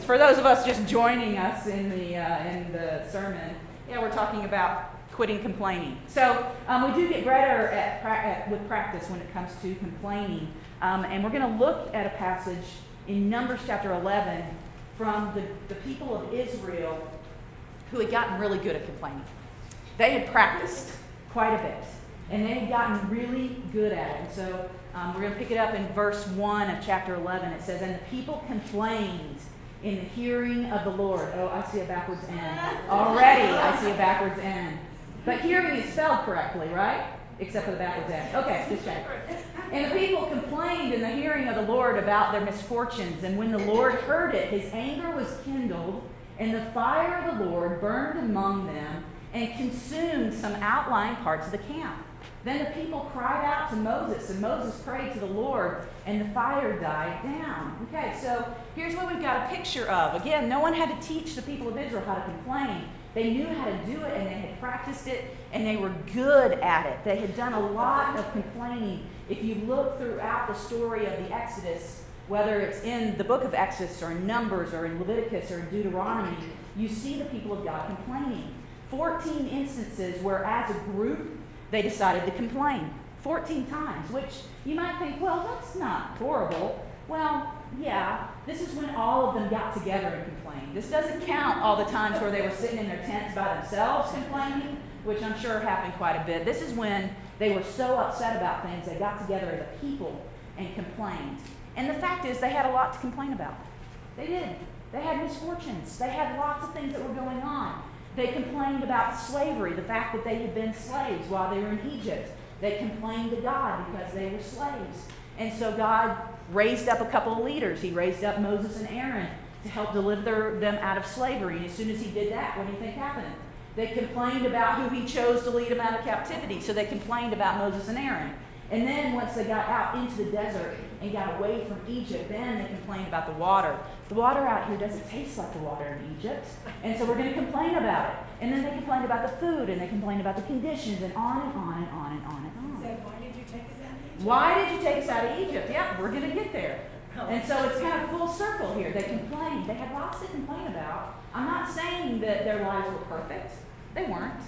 For those of us just joining us in the sermon, we're talking about quitting complaining. So we do get better with practice when it comes to complaining. And we're going to look at a passage in Numbers chapter 11 from the people of Israel who had gotten really good at complaining. They had practiced quite a bit, and they had gotten really good at it. And so we're going to pick it up in verse 1 of chapter 11. It says, "And the people complained in the hearing of the Lord." Oh, I see a backwards N. Already I see a backwards N. But hearing is spelled correctly, right? Except for the backwards N. Okay, just check. "And the people complained in the hearing of the Lord about their misfortunes. And when the Lord heard it, his anger was kindled, and the fire of the Lord burned among them and consumed some outlying parts of the camp. Then the people cried out to Moses, and Moses prayed to the Lord, and the fire died down." Okay, so here's what we've got a picture of. Again, no one had to teach the people of Israel how to complain. They knew how to do it, and they had practiced it, and they were good at it. They had done a lot of complaining. If you look throughout the story of the Exodus, whether it's in the book of Exodus or in Numbers or in Leviticus or in Deuteronomy, you see the people of God complaining. 14 instances where as a group they decided to complain. 14 times, which you might think, well, that's not horrible. Well, yeah, this is when all of them got together and complained. This doesn't count all the times where they were sitting in their tents by themselves complaining, which I'm sure happened quite a bit. This is when they were so upset about things, they got together as a people and complained. And the fact is, they had a lot to complain about. They did. They had misfortunes. They had lots of things that were going on. They complained about slavery, the fact that they had been slaves while they were in Egypt. They complained to God because they were slaves. And so God raised up a couple of leaders. He raised up Moses and Aaron to help deliver them out of slavery. And as soon as he did that, what do you think happened? They complained about who he chose to lead them out of captivity. So they complained about Moses and Aaron. And then once they got out into the desert and got away from Egypt, then they complained about the water. The water out here doesn't taste like the water in Egypt, and so we're going to complain about it. And then they complained about the food, and they complained about the conditions, and on and on and on and on and on. So why did you take us out of Egypt? Why did you take us out of Egypt? Yeah, we're going to get there. And so it's kind of full circle here. They complained. They had lots to complain about. I'm not saying that their lives were perfect. They weren't.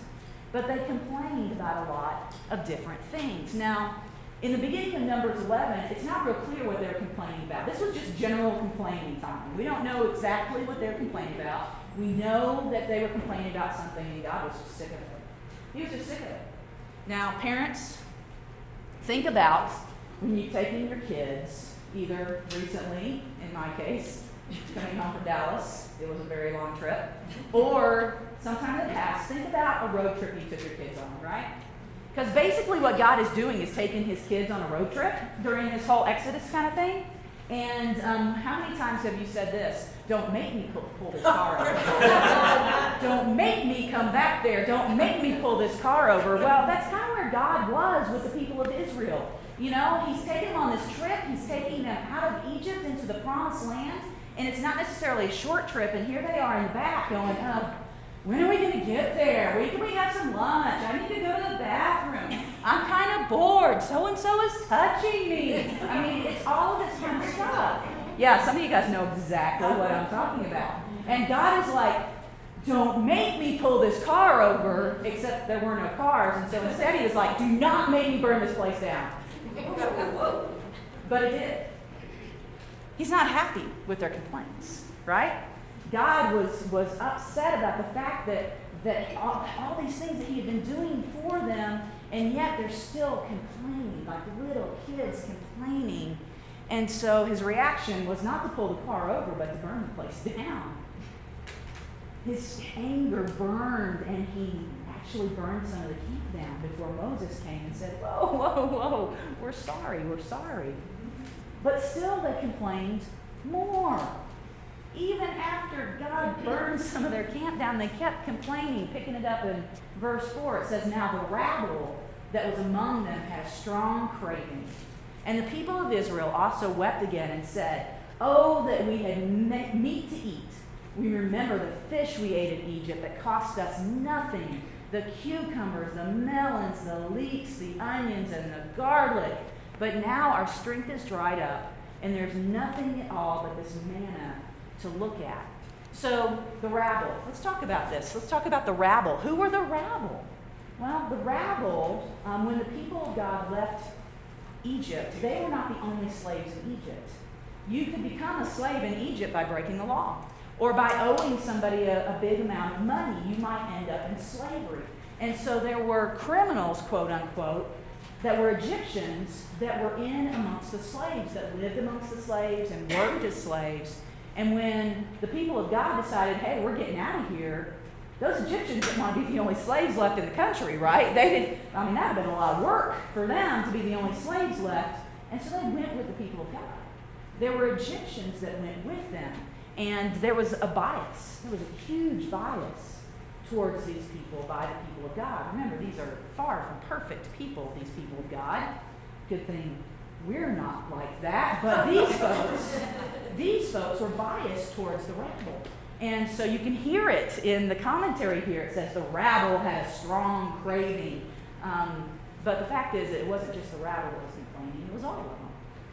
But they complained about a lot of different things. Now, in the beginning of Numbers 11, it's not real clear what they're complaining about. This was just general complaining time. We don't know exactly what they're complaining about. We know that they were complaining about something, and God was just sick of it. He was just sick of it. Now, parents, think about when you've taken your kids, either recently, in my case, coming home from Dallas, it was a very long trip, or sometime in the past, think about a road trip you took your kids on, right? Because basically what God is doing is taking his kids on a road trip during this whole Exodus kind of thing. And how many times have you said this? Don't make me pull this car over. Don't make me come back there. Don't make me pull this car over. Well, that's kind of where God was with the people of Israel. You know, he's taking them on this trip. He's taking them out of Egypt into the promised land. And it's not necessarily a short trip. And here they are in the back going, when are we going to get there? When can we have some lunch? I need to go to the bathroom. I'm kind of bored. So-and-so is touching me. I mean, it's all of this kind of stuff. Yeah, some of you guys know exactly what I'm talking about. And God is like, don't make me pull this car over, except there were no cars. And so instead he was like, do not make me burn this place down. But it did. He's not happy with their complaints, right? God was upset about the fact that all these things that he had been doing for them, and yet they're still complaining, like little kids complaining. And so his reaction was not to pull the car over, but to burn the place down. His anger burned, and he actually burned some of the camp down before Moses came and said, whoa, whoa, whoa, we're sorry. But still they complained more. Even after God burned some of their camp down, they kept complaining. Picking it up in verse 4, it says, now the rabble that was among them had a strong craving. And the people of Israel also wept again and said, oh, that we had meat to eat. We remember the fish we ate in Egypt that cost us nothing, the cucumbers, the melons, the leeks, the onions, and the garlic. But now our strength is dried up, and there's nothing at all but this manna to look at. So the rabble, let's talk about this. Let's talk about the rabble. Who were the rabble? Well, the rabble, when the people of God left Egypt, they were not the only slaves in Egypt. You could become a slave in Egypt by breaking the law, or by owing somebody a big amount of money. You might end up in slavery. And so there were criminals, quote unquote, that were Egyptians that were in amongst the slaves, that lived amongst the slaves and worked as slaves. And when the people of God decided, hey, we're getting out of here, those Egyptians didn't want to be the only slaves left in the country, right? That would have been a lot of work for them to be the only slaves left. And so they went with the people of God. There were Egyptians that went with them. And there was a bias. There was a huge bias towards these people by the people of God. Remember, these are far from perfect people, these people of God. Good thing we're not like that. But these folks were biased towards the rabble. And so you can hear it in the commentary here. It says the rabble had a strong craving. But the fact is, it wasn't just the rabble that was complaining. It was all of them.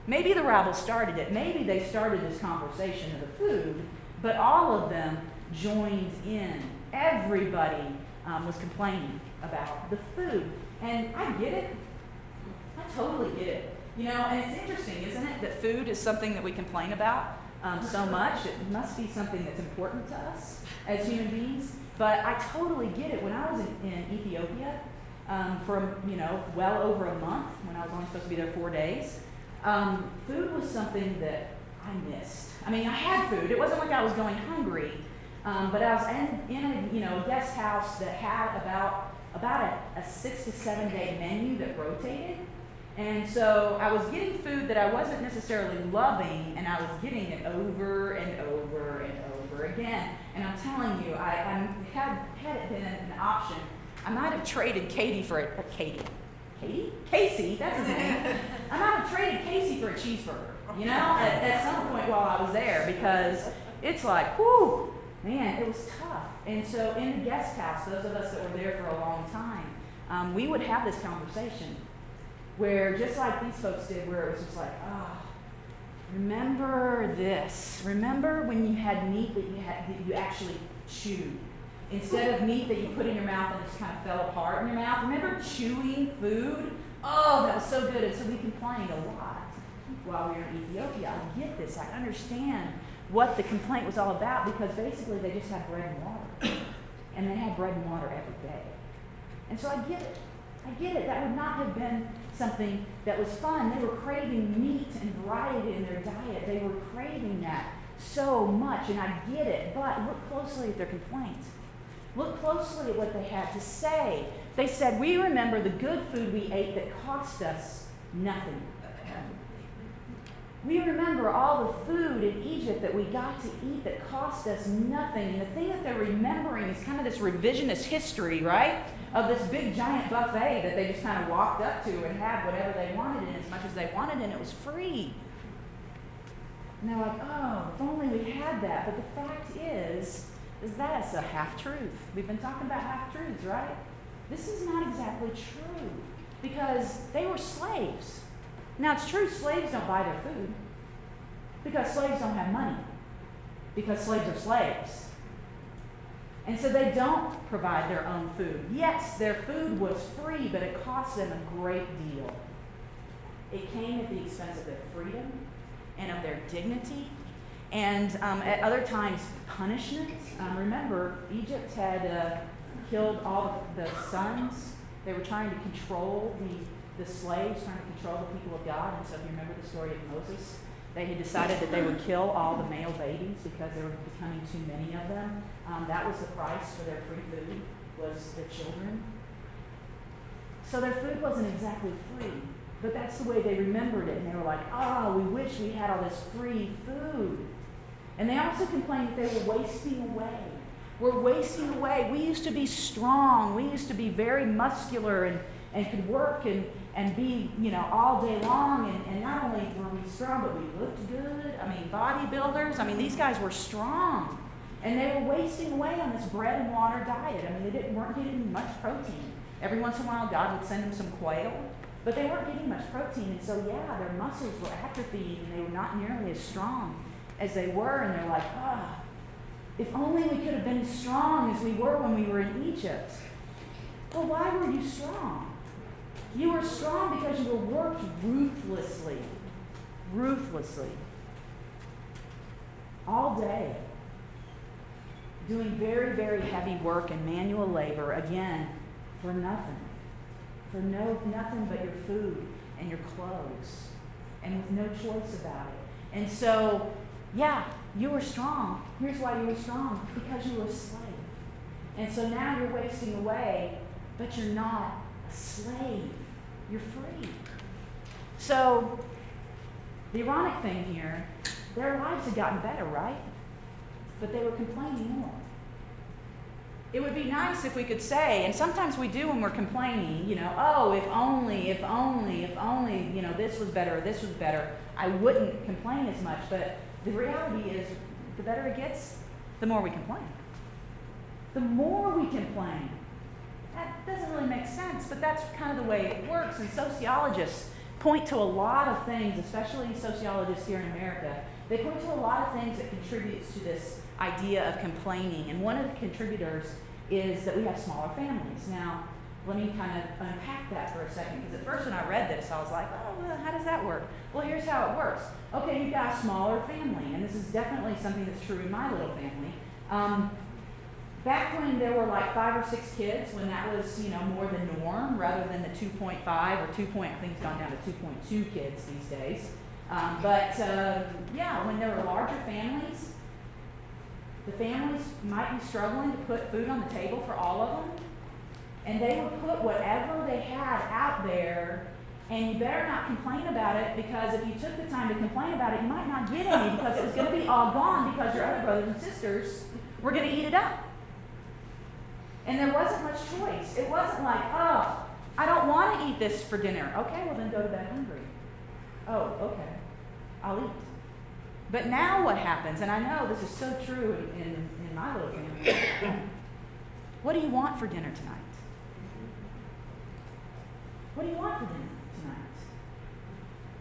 Maybe the rabble started it. Maybe they started this conversation of the food. But all of them joined in. Everybody was complaining about the food. And I get it. I totally get it. You know, and it's interesting, isn't it, that food is something that we complain about so much. It must be something that's important to us as human beings. But I totally get it. When I was in Ethiopia for, well over a month, when I was only supposed to be there 4 days, food was something that I missed. I mean, I had food. It wasn't like I was going hungry. But I was in a guest house that had about a 6 to 7 day menu that rotated. And so I was getting food that I wasn't necessarily loving, and I was getting it over and over and over again. And I'm telling you, had it been an option, I might have traded Casey, that's his name. I might have traded Casey for a cheeseburger, at some point while I was there, because it's like, whew. Man, it was tough. And so in the guest house, those of us that were there for a long time, we would have this conversation where, just like these folks did, where it was just like, remember this. Remember when you had meat that you actually chewed, instead of meat that you put in your mouth and just kind of fell apart in your mouth. Remember chewing food? Oh, that was so good. And so we complained a lot while we were in Ethiopia. I get this. I understand what the complaint was all about, because basically they just had bread and water. And they had bread and water every day. And so I get it. That would not have been something that was fun. They were craving meat and variety in their diet. They were craving that so much, and I get it. But look closely at their complaint. Look closely at what they had to say. They said, we remember the good food we ate that cost us nothing. We remember all the food in Egypt that we got to eat that cost us nothing. And the thing that they're remembering is kind of this revisionist history, right? Of this big giant buffet that they just kind of walked up to and had whatever they wanted and as much as they wanted, and it was free. And they're like, oh, if only we had that. But the fact is that's a half-truth. We've been talking about half-truths, right? This is not exactly true, because they were slaves. Now, it's true, slaves don't buy their food, because slaves don't have money, because slaves are slaves. And so they don't provide their own food. Yes, their food was free, but it cost them a great deal. It came at the expense of their freedom and of their dignity, and at other times, punishment. Remember, Egypt had killed all the sons. They were trying to control the slaves, trying to control the people of God. And so if you remember the story of Moses, they had decided that they would kill all the male babies because there were becoming too many of them. That was the price for their free food, was their children. So their food wasn't exactly free, but that's the way they remembered it. And they were like, we wish we had all this free food. And they also complained that they were wasting away. We're wasting away. We used to be strong. We used to be very muscular and could work and be, all day long. And not only were we strong, but we looked good. Bodybuilders. These guys were strong. And they were wasting away on this bread and water diet. They weren't getting much protein. Every once in a while, God would send them some quail. But they weren't getting much protein. And so, their muscles were atrophied and they were not nearly as strong as they were, and they're like, if only we could have been as strong as we were when we were in Egypt. Well, why were you strong? You were strong because you were worked ruthlessly. Ruthlessly. All day. Doing very, very heavy work and manual labor, again, for nothing. For nothing but your food and your clothes. And with no choice about it. And so, yeah, you were strong. Here's why you were strong. Because you were a slave. And so now you're wasting away, but you're not a slave. You're free. So, the ironic thing here, their lives had gotten better, right? But they were complaining more. It would be nice if we could say, and sometimes we do when we're complaining, if only, this was better, or this was better, I wouldn't complain as much. But the reality is, the better it gets, the more we complain. The more we complain. That doesn't really make sense, but that's kind of the way it works. And sociologists point to a lot of things, especially sociologists here in America. They point to a lot of things that contributes to this idea of complaining. And one of the contributors is that we have smaller families. Now, let me kind of unpack that for a second, because at first when I read this, I was like, well, how does that work? Well, here's how it works. Okay, you've got a smaller family, and this is definitely something that's true in my little family. Back when there were like 5 or 6 kids, when that was, more the norm rather than the 2.5 or I think it's gone down to 2.2 kids these days. When there were larger families, the families might be struggling to put food on the table for all of them, and they would put whatever they had out there, and you better not complain about it, because if you took the time to complain about it, you might not get any, because it was going to be all gone because your other brothers and sisters were going to eat it up. And there wasn't much choice. It wasn't like, I don't want to eat this for dinner. Okay, well then go to bed hungry. Oh, okay. I'll eat. But now what happens, and I know this is so true in my little family, what do you want for dinner tonight? What do you want for dinner tonight?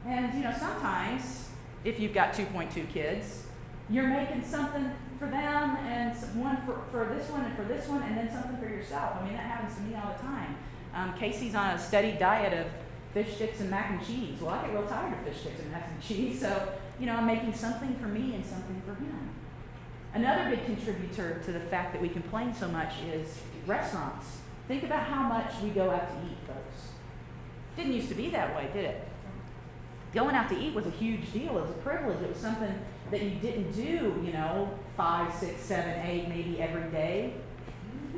And, sometimes, if you've got 2.2 kids, you're making something for them, and one for this one, and for this one, and then something for yourself. I mean, that happens to me all the time. Casey's on a steady diet of fish sticks and mac and cheese. Well, I get real tired of fish sticks and mac and cheese, so, I'm making something for me and something for him. Another big contributor to the fact that we complain so much is restaurants. Think about how much we go out to eat, folks. Didn't used to be that way, did it? Going out to eat was a huge deal. It was a privilege. It was something that you didn't do, 5, 6, 7, 8, maybe every day,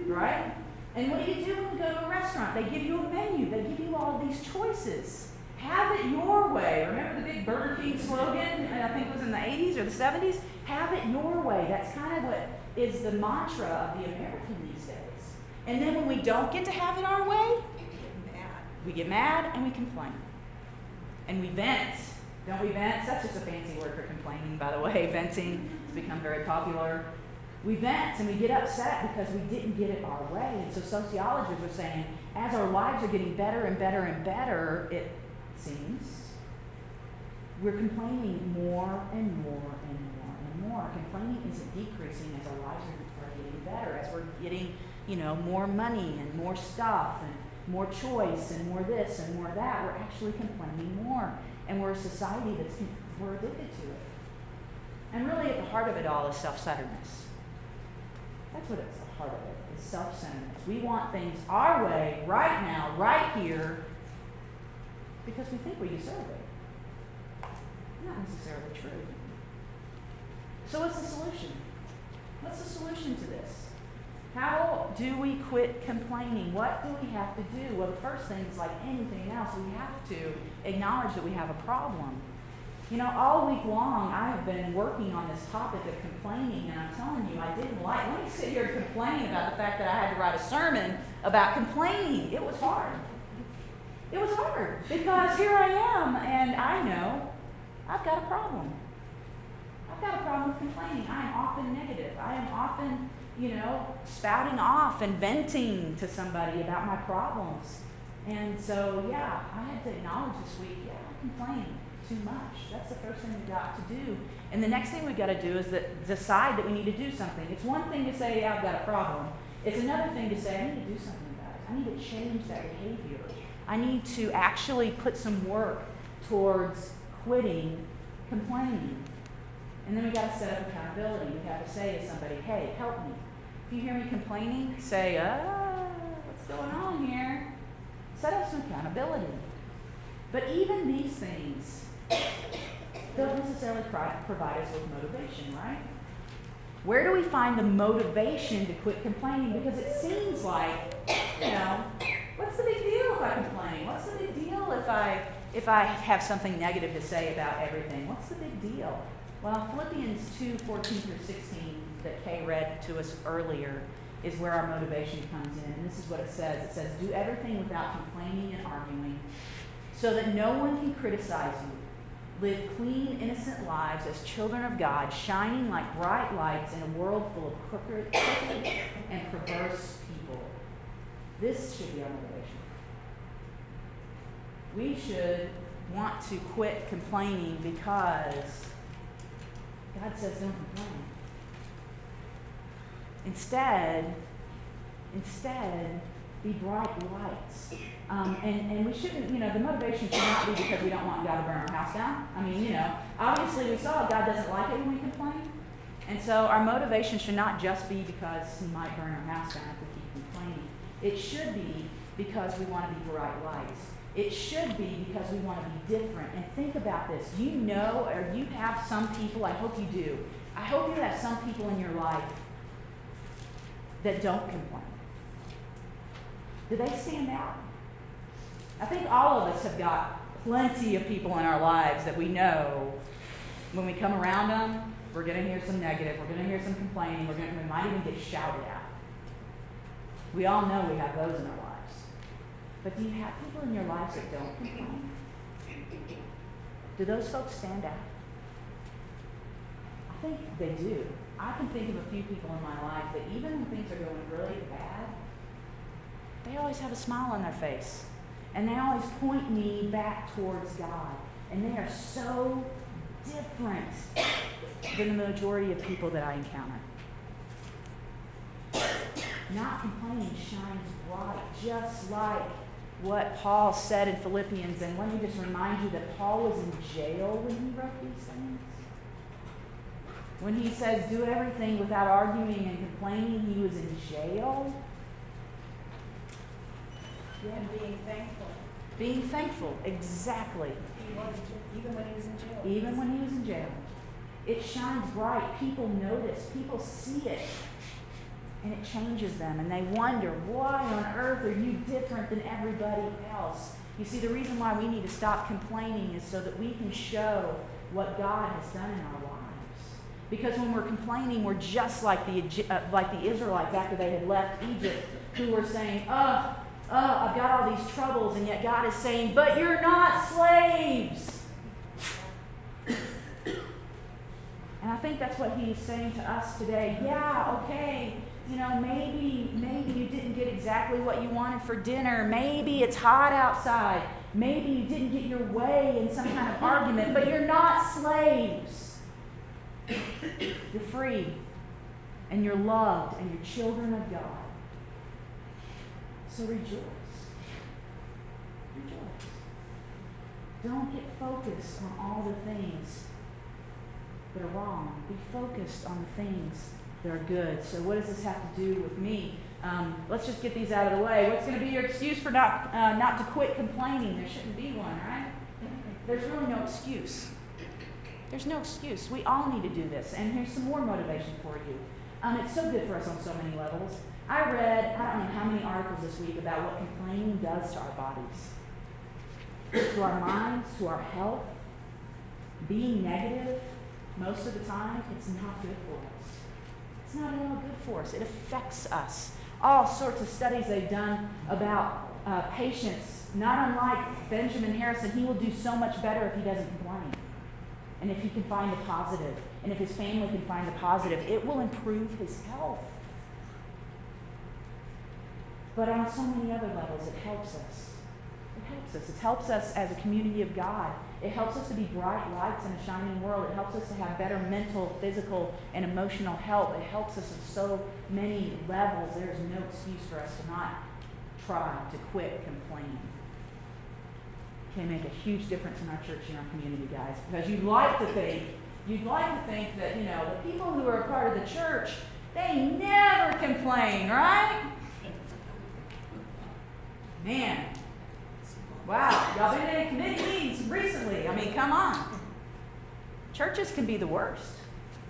right? And what do you do when you go to a restaurant? They give you a menu. They give you all these choices. Have it your way. Remember the big Burger King slogan, I think it was in the 80s or the 70s? Have it your way. That's kind of what is the mantra of the American these days. And then when we don't get to have it our way, we get mad and we complain. And we vent. Don't we vent? That's just a fancy word for complaining, by the way. Venting has become very popular. We vent and we get upset because we didn't get it our way. And so sociologists are saying, as our lives are getting better and better and better, it seems, we're complaining more and more and more and more. Complaining isn't decreasing as our lives are getting better, as we're getting, more money and more stuff and more choice and more this and more that. We're actually complaining more. And we're a society we're addicted to it. And really at the heart of it all is self-centeredness. That's what it's the heart of it, is self-centeredness. We want things our way, right now, right here, because we think we deserve it. Not necessarily true. So what's the solution? What's the solution to this? How do we quit complaining? What do we have to do? Well, the first thing is like anything else, we have to acknowledge that we have a problem. All week long, I have been working on this topic of complaining, and I'm telling you, I didn't like, let me sit here and complain about the fact that I had to write a sermon about complaining. It was hard. It was hard, because here I am, and I know I've got a problem. I've got a problem with complaining. I am often negative. I am often spouting off and venting to somebody about my problems. And so, I had to acknowledge this week, I complain. too much. That's the first thing we've got to do. And the next thing we've got to do is decide that we need to do something. It's one thing to say, I've got a problem. It's another thing to say, I need to do something about it. I need to change that behavior. I need to actually put some work towards quitting complaining. And then we've got to set up accountability. We have to say to somebody, hey, help me. If you hear me complaining, say, what's going on here? Set up some accountability. But even these things don't necessarily provide us with motivation, right? Where do we find the motivation to quit complaining? Because it seems like, what's the big deal if I complain? What's the big deal if I have something negative to say about everything? What's the big deal? Well, Philippians 2:14-16 that Kay read to us earlier is where our motivation comes in. And this is what it says. It says, do everything without complaining and arguing, so that no one can criticize you. Live clean, innocent lives as children of God, shining like bright lights in a world full of crooked and perverse people. This should be our motivation. We should want to quit complaining because God says don't complain. Instead, be bright lights. And we shouldn't, the motivation should not be because we don't want God to burn our house down. I mean, obviously we saw God doesn't like it when we complain. And so our motivation should not just be because He might burn our house down if we keep complaining. It should be because we want to be bright lights. It should be because we want to be different. And think about this. Do you know, or you have some people, I hope you do, I hope you have some people in your life that don't complain. Do they stand out? I think all of us have got plenty of people in our lives that we know when we come around them, we're going to hear some negative, we're going to hear some complaining, we might even get shouted at. We all know we have those in our lives. But do you have people in your lives that don't complain? Do those folks stand out? I think they do. I can think of a few people in my life that even when things are going really bad, they always have a smile on their face. And they always point me back towards God. And they are so different than the majority of people that I encounter. Not complaining shines bright, just like what Paul said in Philippians. And let me just remind you that Paul was in jail when he wrote these things. When he says, do everything without arguing and complaining, he was in jail. And being thankful. Being thankful, exactly. Even when he was in jail. Even when he was in jail. It shines bright. People notice. People see it. And it changes them. And they wonder, why on earth are you different than everybody else? You see, the reason why we need to stop complaining is so that we can show what God has done in our lives. Because when we're complaining, we're just like the Israelites after they had left Egypt, who were saying, I've got all these troubles, and yet God is saying, but you're not slaves. And I think that's what He's saying to us today. Yeah, okay, maybe you didn't get exactly what you wanted for dinner. Maybe it's hot outside. Maybe you didn't get your way in some kind of argument, but you're not slaves. You're free, and you're loved, and you're children of God. So rejoice. Rejoice. Don't get focused on all the things that are wrong. Be focused on the things that are good. So what does this have to do with me? Let's just get these out of the way. What's going to be your excuse for not to quit complaining? There shouldn't be one, right? There's really no excuse. There's no excuse. We all need to do this. And here's some more motivation for you. It's so good for us on so many levels. I read, I don't know how many articles this week about what complaining does to our bodies. To our minds, to our health. Being negative, most of the time, it's not good for us. It's not at all good for us. It affects us. All sorts of studies they've done about patients, not unlike Benjamin Harrison. He will do so much better if he doesn't complain. And if he can find the positive, and if his family can find the positive, it will improve his health. But on so many other levels, it helps us. It helps us. It helps us as a community of God. It helps us to be bright lights in a shining world. It helps us to have better mental, physical, and emotional health. It helps us on so many levels. There is no excuse for us to not try to quit complaining. It can make a huge difference in our church and our community, guys. Because you'd like to think that, the people who are a part of the church, they never complain, right? Man. Wow, y'all been in committee meetings recently. I mean, come on. Churches can be the worst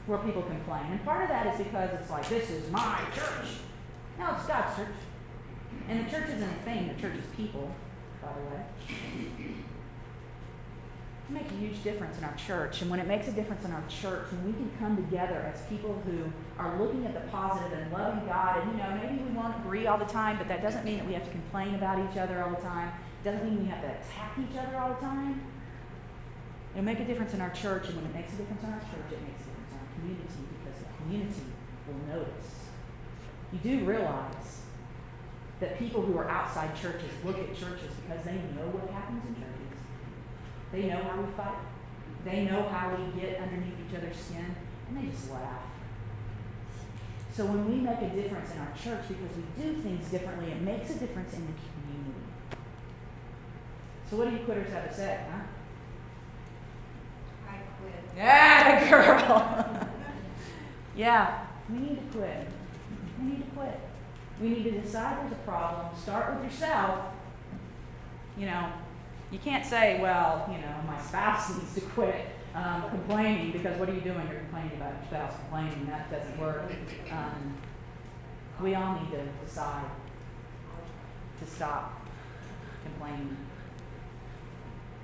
where people complain. And part of that is because it's like, this is my church. No, it's God's church. And the church isn't a thing. The church is people, by the way. It makes a huge difference in our church. And when it makes a difference in our church, when we can come together as people who are looking at the positive and loving God, and maybe we won't agree all the time, but that doesn't mean that we have to complain about each other all the time. Doesn't mean we have to attack each other all the time. It'll make a difference in our church, and when it makes a difference in our church, it makes a difference in our community, because the community will notice. You do realize that people who are outside churches look at churches because they know what happens in churches. They know how we fight. They know how we get underneath each other's skin, and they just laugh. So when we make a difference in our church because we do things differently, it makes a difference in the community. So what do you quitters have to say, huh? I quit. Yeah, girl. Yeah, we need to quit. We need to quit. We need to decide there's a problem. Start with yourself. You can't say, well, my spouse needs to quit complaining, because what are you doing? You're complaining about your spouse complaining. That doesn't work. We all need to decide to stop complaining.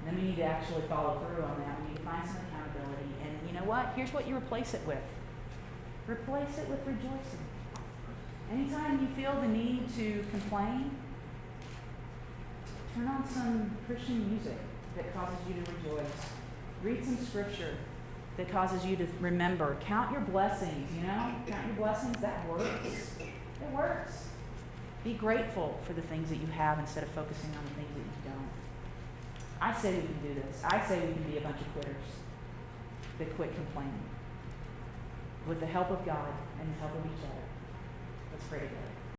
And then we need to actually follow through on that. We need to find some accountability. And you know what? Here's what you replace it with. Replace it with rejoicing. Anytime you feel the need to complain, turn on some Christian music that causes you to rejoice. Read some scripture that causes you to remember. Count your blessings, Count your blessings. That works. It works. Be grateful for the things that you have instead of focusing on the things that you don't. I say we can do this. I say we can be a bunch of quitters that quit complaining with the help of God and the help of each other. Let's pray together.